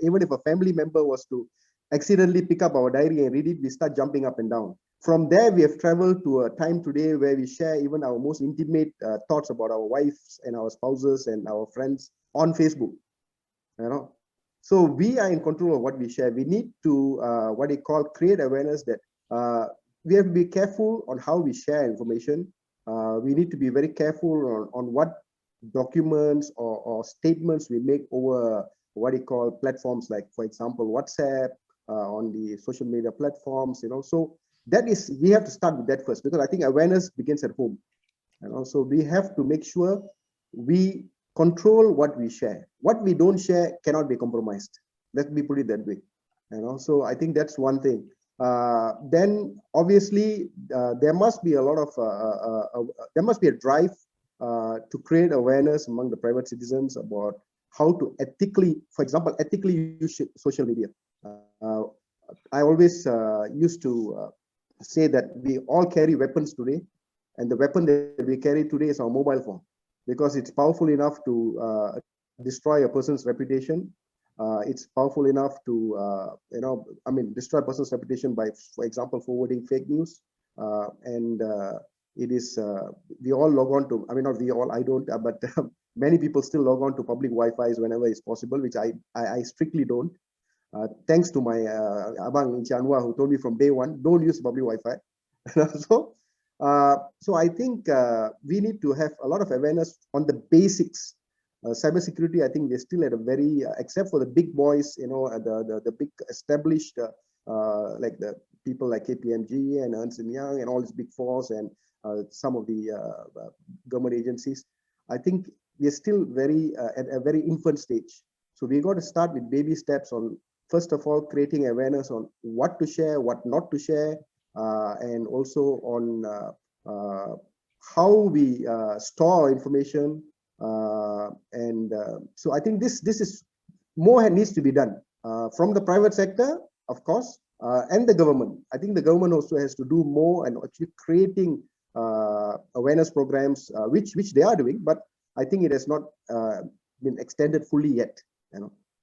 Even if a family member was to accidentally pick up our diary and read it, we start jumping up and down. From there, we have traveled to a time today where we share even our most intimate thoughts about our wives and our spouses and our friends on Facebook. So we are in control of what we share. We need to create awareness that we have to be careful on how we share information. We need to be very careful on what documents or statements we make over platforms like, for example, WhatsApp, on the social media platforms. So that is, we have to start with that first, because I think awareness begins at home. So we have to make sure we control what we share. What we don't share cannot be compromised. Let me put it that way. So I think that's one thing. Then obviously there must be a lot of there must be a drive to create awareness among the private citizens about how to ethically, for example, ethically use social media. I always used to say that we all carry weapons today, and the weapon that we carry today is our mobile phone, because it's powerful enough to destroy a person's reputation. It's powerful enough to, destroy a person's reputation by, for example, forwarding fake news. It is, we all log on to, not we all, I don't, but many people still log on to public Wi-Fis whenever it's possible, which I strictly don't. Thanks to my Abang Chanwa, who told me from day one, don't use public Wi-Fi. So I think we need to have a lot of awareness on the basics. Cybersecurity, I think they're still at a very, except for the big boys, the big established, like the people like KPMG and Ernst & Young and all these big fours and some of the government agencies. I think we're still very at a very infant stage. So we got to start with baby steps on first of all, creating awareness on what to share, what not to share, and also on how we store information. So I think this is more needs to be done from the private sector, of course, and the government. I think the government also has to do more and actually creating awareness programs, which they are doing, but I think it has not been extended fully yet.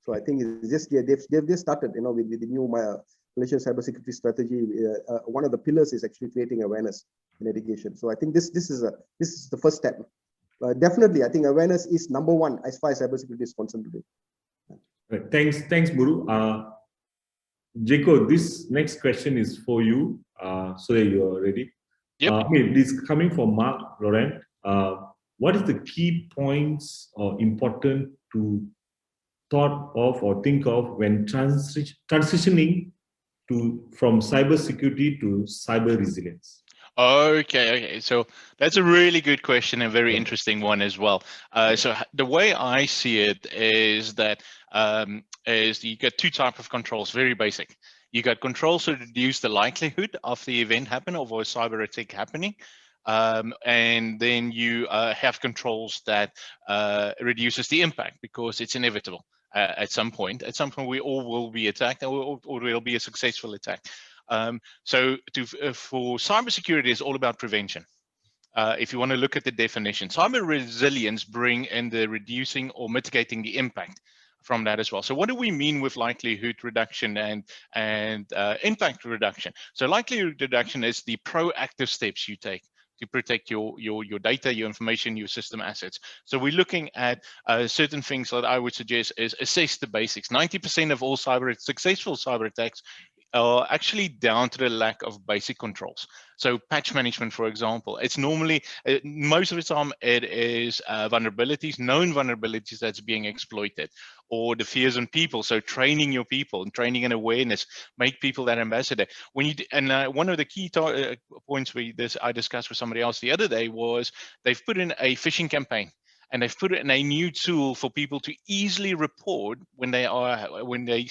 So I think it's just they've just started, with the new Malaysian cybersecurity strategy. One of the pillars is actually creating awareness in education. So I think this is the first step. Definitely, I think awareness is number one as far as cybersecurity is concerned today. Right. Thanks, Muru. Jaco, this next question is for you, so that you are ready. Yep. This is coming from Mark Laurent. What is the key points or important to thought of or think of when transitioning from cybersecurity to cyber resilience? Okay. So that's a really good question and very interesting one as well. So the way I see it is that is you get two types of controls, very basic. You got controls to reduce the likelihood of the event happening, of a cyber attack happening. And then you have controls that reduces the impact because it's inevitable. At some point we all will be attacked, or it will be a successful attack. So for cybersecurity, it's all about prevention. If you want to look at the definition, cyber resilience bring in the reducing or mitigating the impact from that as well. So what do we mean with likelihood reduction and impact reduction? So likelihood reduction is the proactive steps you take to protect your data, your information, your system assets. So we're looking at certain things that I would suggest is assess the basics. 90% of all successful cyber attacks are actually down to the lack of basic controls. So patch management, for example, it's normally, most of the time it is vulnerabilities, known vulnerabilities that's being exploited, or the fears on people. So training your people and training and awareness, make people that ambassador. When you one of the key points I discussed with somebody else the other day was they've put in a phishing campaign. And they've put in a new tool for people to easily report when they find a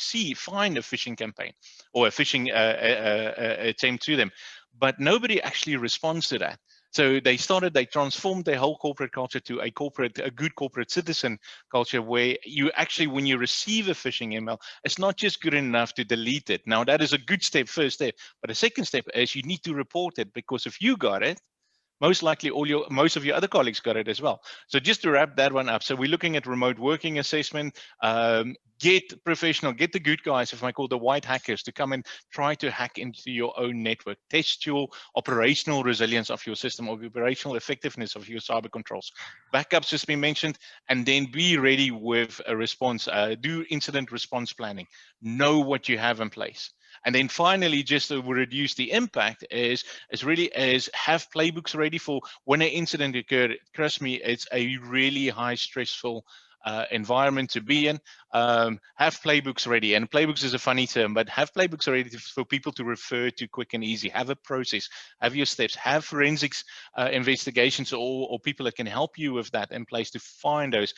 phishing campaign or a phishing attempt to them, but nobody actually responds to that. So they transformed their whole corporate culture to a good corporate citizen culture, where you actually, when you receive a phishing email, it's not just good enough to delete it. Now that is a good step, first step, but the second step is you need to report it, because if you got it, most likely most of your other colleagues got it as well. So just to wrap that one up, so we're looking at remote working assessment. Get professional, get the good guys, if I call the white hackers, to come and try to hack into your own network. Test your operational resilience of your system, or operational effectiveness of your cyber controls. Backups has been mentioned, and then be ready with a response. Do incident response planning. Know what you have in place. And then finally, just to reduce the impact is have playbooks ready for when an incident occurred. Trust me, it's a really high stressful environment to be in. Have playbooks ready, and playbooks is a funny term, but have playbooks ready for people to refer to quick and easy. Have a process, have your steps, have forensics investigations or people that can help you with that in place to find those.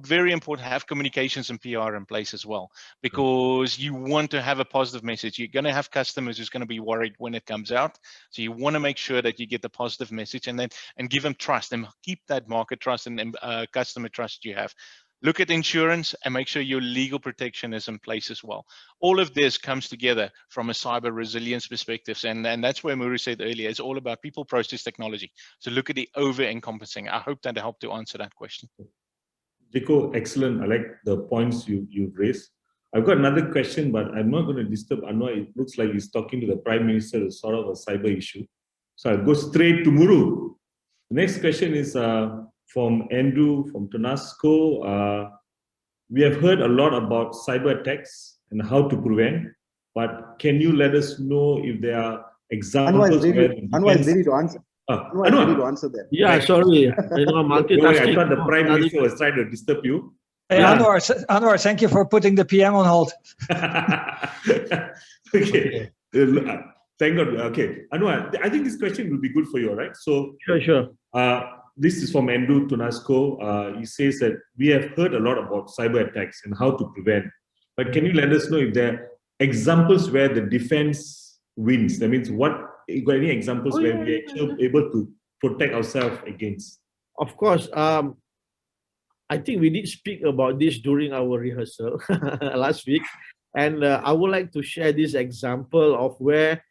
Very important, have communications and PR in place as well, because you want to have a positive message. You're going to have customers who's going to be worried when it comes out, so you want to make sure that you get the positive message and give them trust and keep that market trust and customer trust you have. Look at insurance and make sure your legal protection is in place as well. All of this comes together from a cyber resilience perspective. And that's where Muru said earlier, it's all about people, process, technology. So look at the over-encompassing. I hope that helped to answer that question. Jaco, excellent. I like the points you've raised. I've got another question, but I'm not going to disturb Anwar. It looks like he's talking to the Prime Minister as sort of a cyber issue. So I'll go straight to Muru. The next question is from Andrew from Tonasco. We have heard a lot about cyber attacks and how to prevent, but can you let us know if there are examples? Anwar is ready to answer. Anwar is ready to answer that. Yeah, right. sorry. I thought the Prime Minister was trying to disturb you. Hey, yeah. Anwar, thank you for putting the PM on hold. Okay. Thank God. Okay, Anwar, I think this question will be good for you, right? So sure. This is from Andrew Tonasco. He says that we have heard a lot about cyber attacks and how to prevent, But can you let us know if there are examples where the defense wins? That means what, you got any examples where we are actually able to protect ourselves against? Of course. I think we did speak about this during our rehearsal last week. And I would like to share this example of where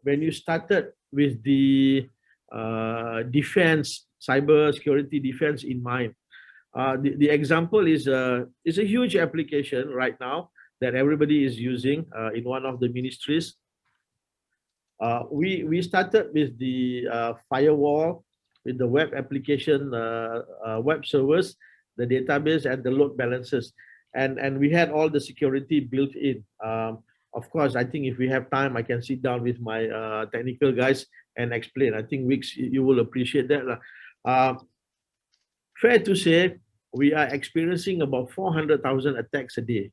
when you started with the defense, cyber security defense in mind, the example is a huge application right now that everybody is using in one of the ministries. We started with the firewall, with the web application, web servers, the database, and the load balancers. And we had all the security built in. Of course, I think if we have time, I can sit down with my technical guys and explain. I think Wix, you will appreciate that. Fair to say, we are experiencing about 400,000 attacks a day.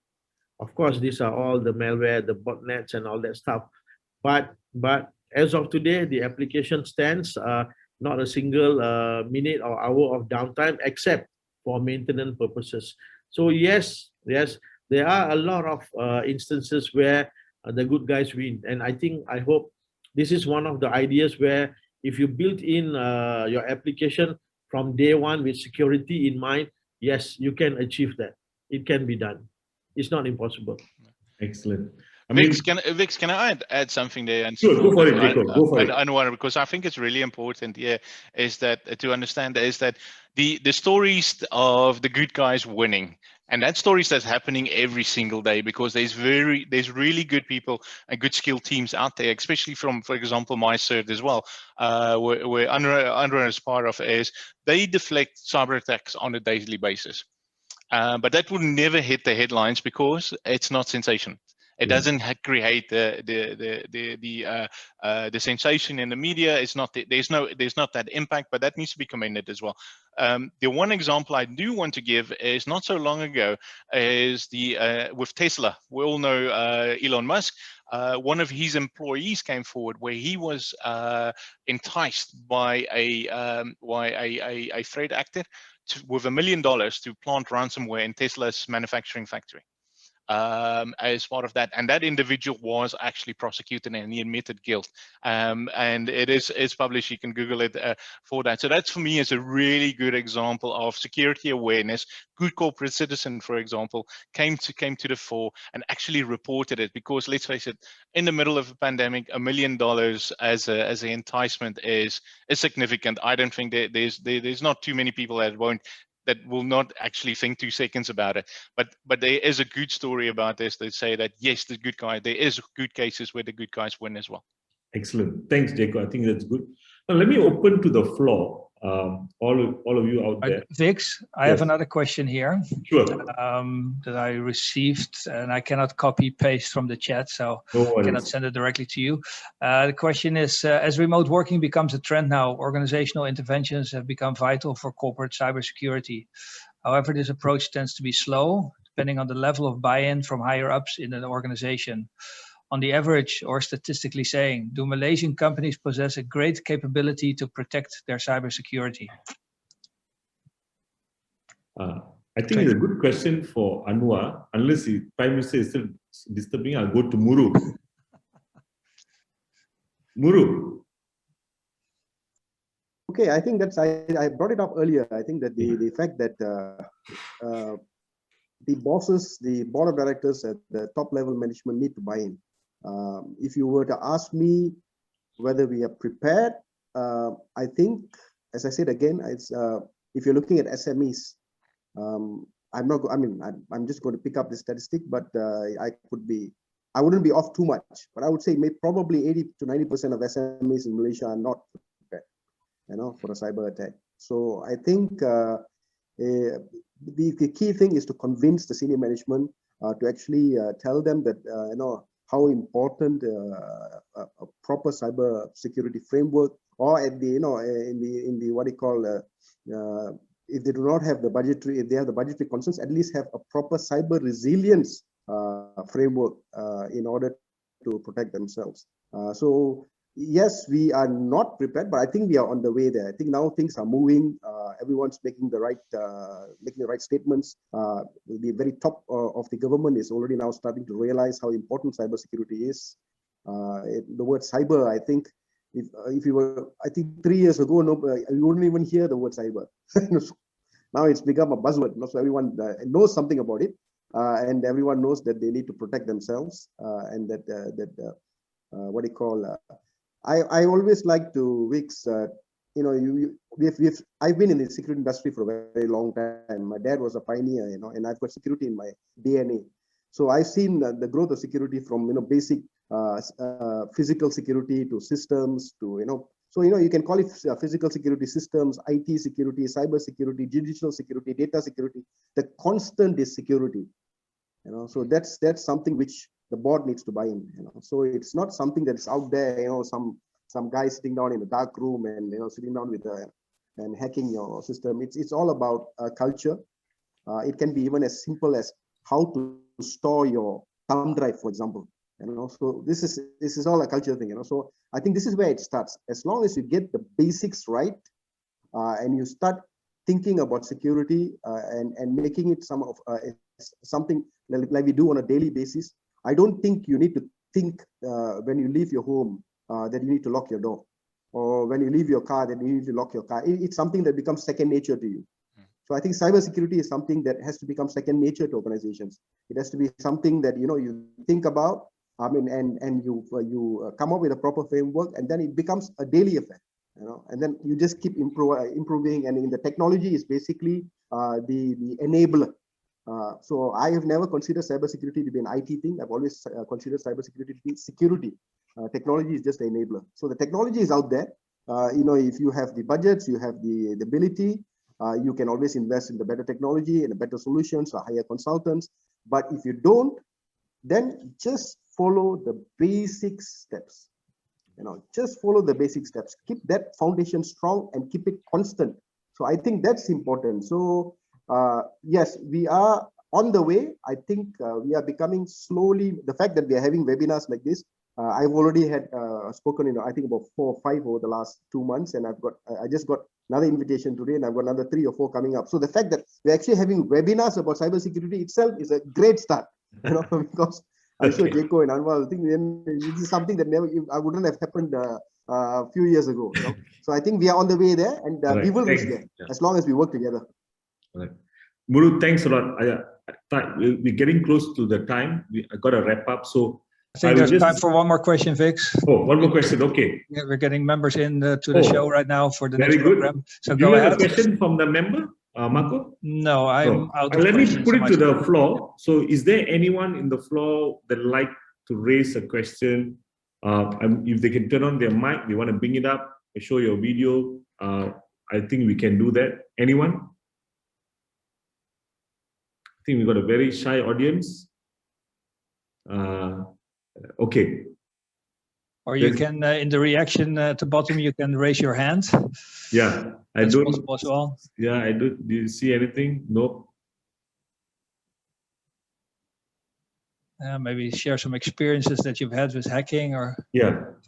Of course, these are all the malware, the botnets, and all that stuff. But as of today, the application stands not a single minute or hour of downtime except for maintenance purposes. So yes, there are a lot of instances where the good guys win. And I hope this is one of the ideas where if you build in your application from day one with security in mind, yes, you can achieve that. It can be done. It's not impossible. Excellent. Vix, can I add something there? And sure, go for it, Jacob. Go for it. Anwar, because I think it's really important here is that to understand is that the stories of the good guys winning, and that stories that's happening every single day, because there's really good people and good skilled teams out there, especially from, for example, my cert as well, where Unrun is part of, is they deflect cyber attacks on a daily basis. But that will never hit the headlines because it's not sensation. It doesn't create the sensation in the media. It's not there's not that impact, but that needs to be commended as well. The one example I do want to give is not so long ago is with Tesla. We all know Elon Musk. One of his employees came forward where he was enticed by a threat actor with $1 million to plant ransomware in Tesla's manufacturing factory. As part of that, and that individual was actually prosecuted and he admitted guilt. And it's published. You can Google it for that. So that's, for me, is a really good example of security awareness. Good corporate citizen, for example, came to the fore and actually reported it, because let's face it, in the middle of a pandemic, $1 million as an enticement is significant. I don't think there's not too many people that will not actually think 2 seconds about it. But there is a good story about this that say that yes, the good guy, there is good cases where the good guys win as well. Excellent. Thanks, Jacob. I think that's good. Now let me open to the floor. All of you out there. Vix, I have another question here. Sure. That I received, and I cannot copy paste from the chat, so I cannot send it directly to you. The question is, as remote working becomes a trend now, organizational interventions have become vital for corporate cybersecurity. However, this approach tends to be slow, depending on the level of buy-in from higher ups in an organization. On the average, or statistically saying, do Malaysian companies possess a great capability to protect their cybersecurity? I think it's a good question for Anwar. Unless the Prime Minister is still disturbing, I'll go to Muru. Muru. Okay, I think that's, I brought it up earlier. I think that the fact that the bosses, the board of directors at the top level management need to buy in. If you were to ask me whether we are prepared, I think, as I said again, it's if you're looking at SMEs, I'm just going to pick up the statistic, but I wouldn't be off too much, but I would say probably 80 to 90% of SMEs in Malaysia are not prepared, for a cyber attack. So I think the key thing is to convince the senior management to actually tell them that how important a proper cyber security framework, or at the in the what you call if they do not have the budgetary, if they have the budgetary concerns, at least have a proper cyber resilience framework in order to protect themselves. So yes, we are not prepared, but I think we are on the way there. I think now things are moving. everyone's making the right statements. The very top of the government is already now starting to realize how important cybersecurity is. The word cyber, I think, if you were, I think 3 years ago, you wouldn't even hear the word cyber. Now it's become a buzzword. So everyone knows something about it, and everyone knows that they need to protect themselves, and that what do you call? I always like to Wix. I've been in the security industry for a very long time. My dad was a pioneer, and I've got security in my DNA. So I've seen the growth of security from basic physical security to systems to so you can call it physical security, systems, IT security, cyber security, digital security, data security. The constant is security. So that's something which the board needs to buy in. So it's not something that is out there. Some guy sitting down in a dark room and sitting down with and hacking your system. It's all about culture. It can be even as simple as how to store your thumb drive, for example. So this is all a culture thing. So I think this is where it starts. As long as you get the basics right, and you start thinking about security and making it something like we do on a daily basis. I don't think you need to think when you leave your home that you need to lock your door, or when you leave your car that you need to lock your car. It's something that becomes second nature to you. So I think cybersecurity is something that has to become second nature to organizations. It has to be something that you think about, and you come up with a proper framework, and then it becomes a daily affair. And then you just keep improving. And in the technology is basically the enabler. So I have never considered cybersecurity to be an IT thing. I've always considered cybersecurity to be security. Technology is just the enabler. So the technology is out there. If you have the budgets, you have the ability, you can always invest in the better technology and the better solutions or hire consultants. But if you don't, then just follow the basic steps. Just follow the basic steps. Keep that foundation strong and keep it constant. So I think that's important. So yes, we are on the way. I think we are becoming slowly. The fact that we are having webinars like this, I've already had spoken, I think about 4 or 5 over the last 2 months, and I just got another invitation today, and I've got another 3 or 4 coming up. So the fact that we're actually having webinars about cybersecurity itself is a great start, because I'm sure Jaco and Anwar, I think this is something that I wouldn't have happened a few years ago. So I think we are on the way there, and we will reach there as long as we work together. Right. Muru, thanks a lot. We're getting close to the time. I got to wrap up. So I think there's time for one more question, Vix. Oh, one more question. Okay. Yeah, we're getting members in to the show right now for the very next program. So do go you ahead. have a question from the member, Marco? No, I'm out of Let me questions put it to myself. the floor. So is there anyone in the floor that like to raise a question? If they can turn on their mic, they want to bring it up, show your video. I think we can do that. Anyone? I think we've got a very shy audience. Okay. Or you can, in the reaction at the bottom, you can raise your hand. Yeah, That's possible as well. Yeah, I do. Do you see anything? Nope. Maybe share some experiences that you've had with hacking or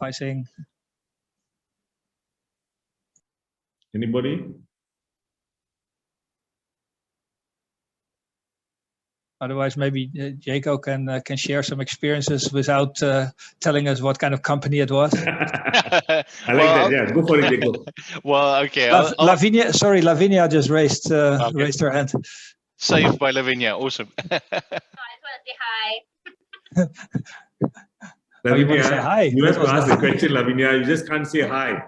phishing. Anybody? Otherwise, maybe Jaco can share some experiences without telling us what kind of company it was. I like that. Yeah, go for it, Jaco. Well, okay. Lavinia just raised her hand. Saved by Lavinia. Awesome. I just want to say hi. Lavinia, say hi. You have to ask the question, Lavinia. You just can't say hi.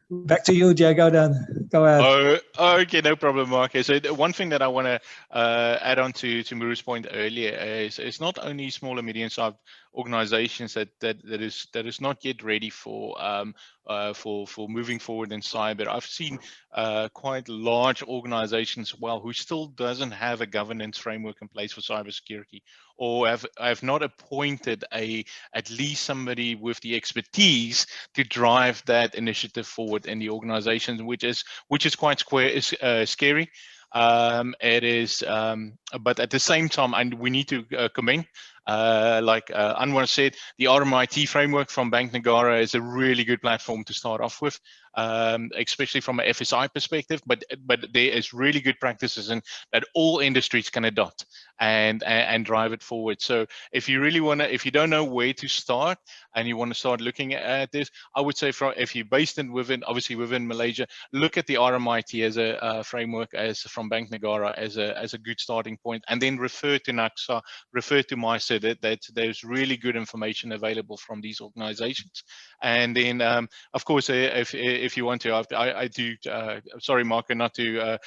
Back to you, Jaco, then. Go ahead. Okay, no problem, Mark. So one thing that I want to add on to Muru's point earlier is it's not only small and medium-sized organizations that is not yet ready for moving forward in cyber. I've seen quite large organizations as well who still doesn't have a governance framework in place for cybersecurity, or have not appointed at least somebody with the expertise to drive that initiative forward in the organization, which is quite scary. It is, but at the same time, and we need to commend Like Anwar said, the RMIT framework from Bank Negara is a really good platform to start off with, especially from an FSI perspective. But there is really good practices in that all industries can adopt and drive it forward. So if you really want to, if you don't know where to start and you want to start looking at this, I would say if you're based obviously within Malaysia, look at the RMIT as a framework from Bank Negara as a good starting point, and then refer to NACSA, refer to MyCert. That there's really good information available from these organizations. And then of course, if you want to, I do, sorry Marco, not to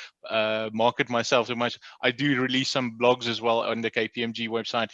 market myself so much, I do release some blogs as well on the KPMG website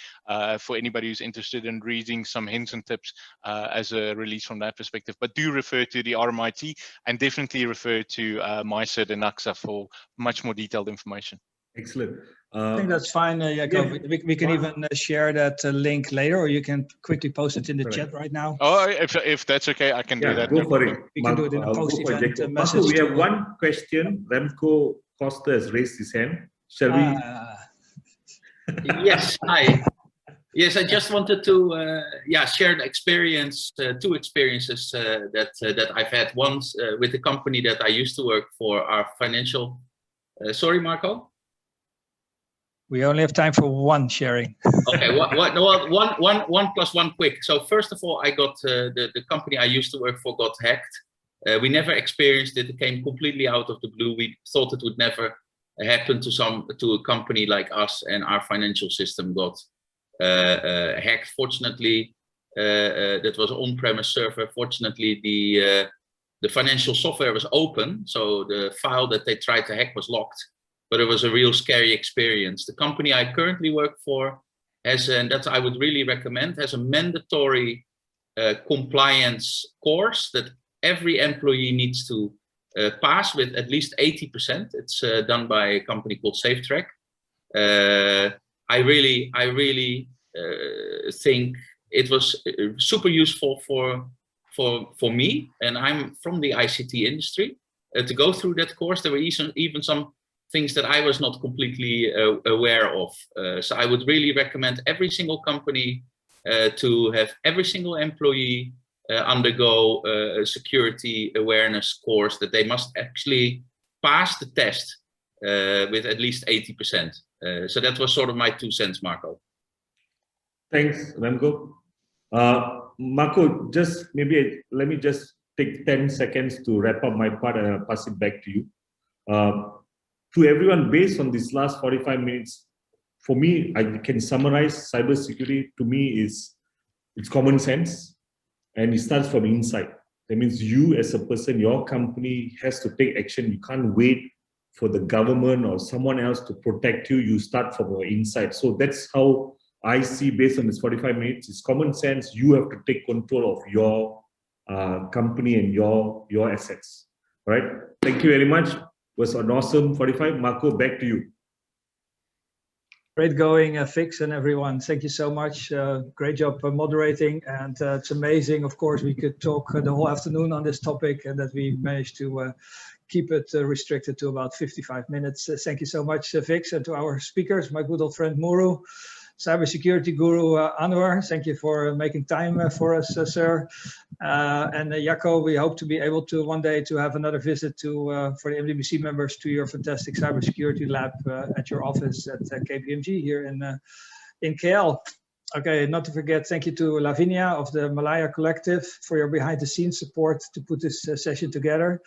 for anybody who's interested in reading some hints and tips as a release from that perspective. But do refer to the RMIT, and definitely refer to MyCert and NACSA for much more detailed information. Excellent. I think that's fine, Jacob. Yeah. We can even share that link later, or you can quickly post it in the chat right now. Oh, if that's okay, I can do that. Go for it. We can do it in a post-event message. Marco, we have one question. Remco Costa has raised his hand. Shall we? Yes, hi. Yes, I just wanted to share the experience, two experiences that I've had. Once with the company that I used to work for, our financial. Sorry, Marco. We only have time for one sharing. Okay, one plus one quick. So first of all, I got the company I used to work for got hacked. We never experienced it. It came completely out of the blue. We thought it would never happen to a company like us, and our financial system got hacked. Fortunately, that was an on-premise server. Fortunately, the financial software was open, so the file that they tried to hack was locked. But it was a real scary experience. The company I currently work for has, and that I would really recommend, has a mandatory compliance course that every employee needs to pass with at least 80%. It's done by a company called SafeTrack. I really think it was super useful for me, and I'm from the ICT industry, to go through that course. There were even some things that I was not completely aware of. So I would really recommend every single company to have every single employee undergo a security awareness course, that they must actually pass the test with at least 80%. So that was sort of my 2 cents, Marco. Thanks, Remco. Marco, just maybe let me just take 10 seconds to wrap up my part, and I'll pass it back to you. To everyone, based on this last 45 minutes, for me, I can summarize cybersecurity. To me, it's common sense, and it starts from inside. That means you as a person, your company has to take action. You can't wait for the government or someone else to protect you. You start from your inside. So that's how I see, based on this 45 minutes, it's common sense. You have to take control of your company and your assets. All right. Thank you very much. It was an awesome 45. Marco, back to you. Great going, Vix and everyone. Thank you so much. Great job moderating. And it's amazing, of course, we could talk the whole afternoon on this topic, and that we managed to keep it restricted to about 55 minutes. Thank you so much, Vix, and to our speakers, my good old friend Muru, cybersecurity guru Anwar. Thank you for making time for us, sir. And Jacco, we hope to be able to one day to have another visit to for the MDBC members to your fantastic cybersecurity lab at your office at KPMG here in KL. Okay, not to forget, thank you to Lavinia of the Malaya Collective for your behind-the-scenes support to put this session together.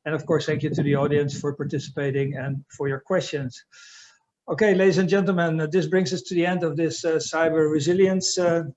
And of course, thank you to the audience for participating and for your questions. Okay, ladies and gentlemen, this brings us to the end of this cyber resilience session.